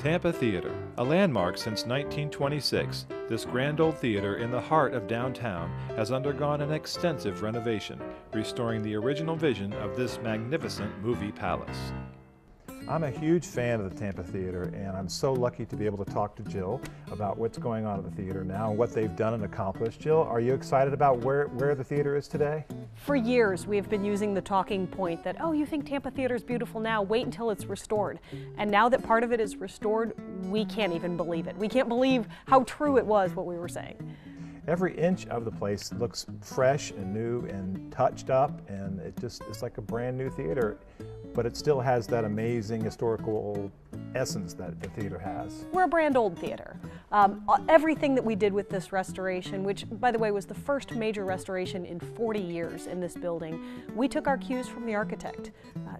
Tampa Theater, a landmark since 1926, this grand old theater in the heart of downtown has undergone an extensive renovation, restoring the original vision of this magnificent movie palace. I'm a huge fan of the Tampa Theater, and I'm so lucky to be able to talk to Jill about what's going on at the theater now and what they've done and accomplished. Jill, are you excited about where the theater is today? For years, we've been using the talking point that, oh, you think Tampa Theater is beautiful now, wait until it's restored. And now that part of it is restored, we can't even believe it. We can't believe how true it was what we were saying. Every inch of the place looks fresh and new and touched up, and it's like a brand new theater, but it still has that amazing historical essence that the theater has. We're a brand old theater. Everything that we did with this restoration, which by the way was the first major restoration in 40 years in this building, we took our cues from the architect.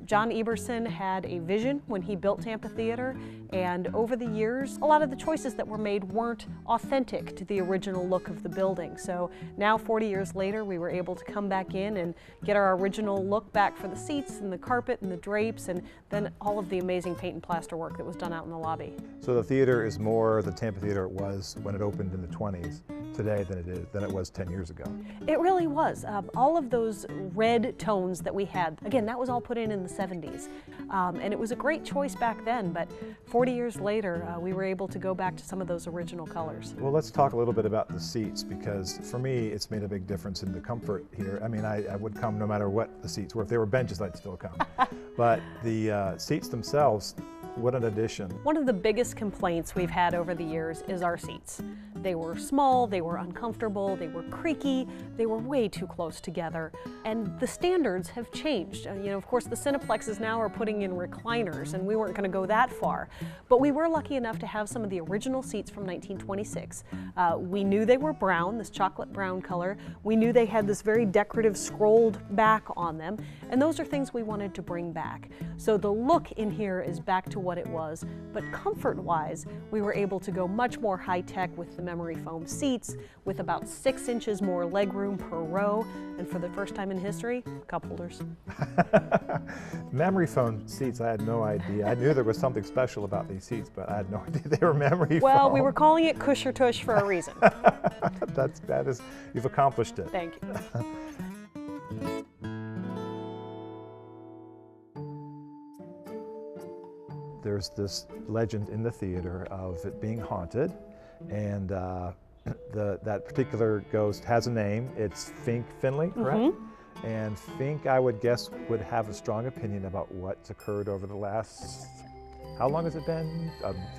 John Eberson had a vision when he built Tampa Theater, and over the years, a lot of the choices that were made weren't authentic to the original look of the building. So now 40 years later, we were able to come back in and get our original look back for the seats and the carpet and the drapes, and then all of the amazing paint and plaster work that was done out in the lobby. So the theater is more the Tampa Theater it was when it opened in the 20s today than it was 10 years ago. It really was. All of those red tones that we had, again, that was all put in the 70s. And it was a great choice back then, but 40 years later, we were able to go back to some of those original colors. Well, let's talk a little bit about the seats, because for me, it's made a big difference in the comfort here. I mean, I would come no matter what the seats were. If they were benches, I'd still come. But the seats themselves, what an addition. One of the biggest complaints we've had over the years is our seats. They were small, they were uncomfortable, they were creaky, they were way too close together. And the standards have changed. You know, of course, the Cineplexes now are putting in recliners, and we weren't going to go that far. But we were lucky enough to have some of the original seats from 1926. We knew they were brown, this chocolate brown color. We knew they had this very decorative scrolled back on them. And those are things we wanted to bring back. So the look in here is back to what it was, but comfort-wise, we were able to go much more high-tech with the memory foam seats, with about 6 inches more legroom per row, and for the first time in history, cup holders. Memory foam seats, I had no idea. I knew there was something special about these seats, but I had no idea they were memory foam. Well, we were calling it Cush or Tush for a reason. that is, you've accomplished it. Thank you. There's this legend in the theater of it being haunted, and that particular ghost has a name. It's Fink Finley, correct? Mm-hmm. And Fink, I would guess, would have a strong opinion about what's occurred over the last, how long has it been?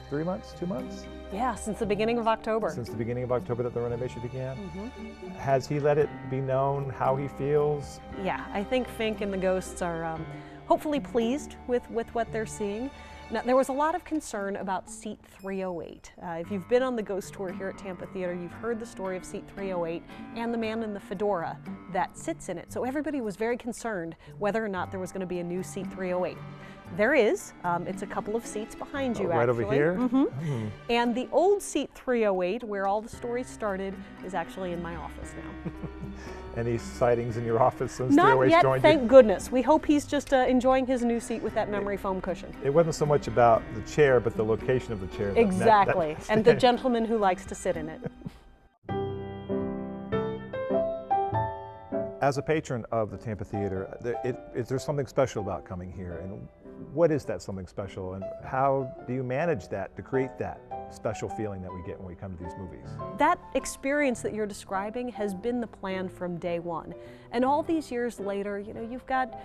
3 months, 2 months? Yeah, since the beginning of October. Since the beginning of October that the renovation began? Mm-hmm. Has he let it be known how he feels? Yeah, I think Fink and the ghosts are hopefully pleased with what they're seeing. Now, there was a lot of concern about seat 308. If you've been on the ghost tour here at Tampa Theater, you've heard the story of seat 308 and the man in the fedora that sits in it. So everybody was very concerned whether or not there was going to be a new seat 308. There is. It's a couple of seats behind you, right actually. Over here? Mm-hmm. Mm. And the old seat 308, where all the stories started, is actually in my office now. Any sightings in your office since Not 308 yet, joined thank you? goodness. We hope he's just enjoying his new seat with that memory foam cushion. It wasn't so much about the chair, but the location of the chair. Exactly, and the gentleman who likes to sit in it. As a patron of the Tampa Theater, there's something special about coming here, and what is that something special, and how do you manage that to create that special feeling that we get when we come to these movies? That experience that you're describing has been the plan from day one. And all these years later, you know, you've got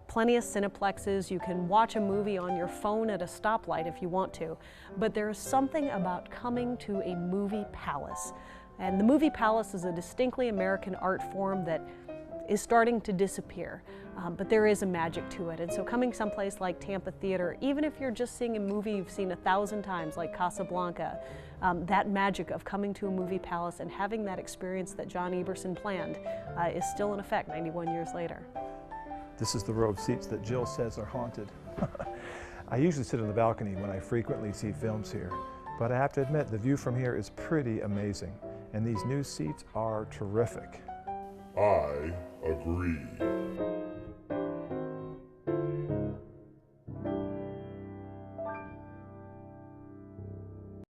plenty of Cineplexes. You can watch a movie on your phone at a stoplight if you want to. But there's something about coming to a movie palace. And the movie palace is a distinctly American art form that is starting to disappear, but there is a magic to it. And so coming someplace like Tampa Theater, even if you're just seeing a movie you've seen 1,000 times like Casablanca, that magic of coming to a movie palace and having that experience that John Eberson planned is still in effect 91 years later. This is the row of seats that Jill says are haunted. I usually sit in the balcony when I frequently see films here, but I have to admit the view from here is pretty amazing, and these new seats are terrific. I agree.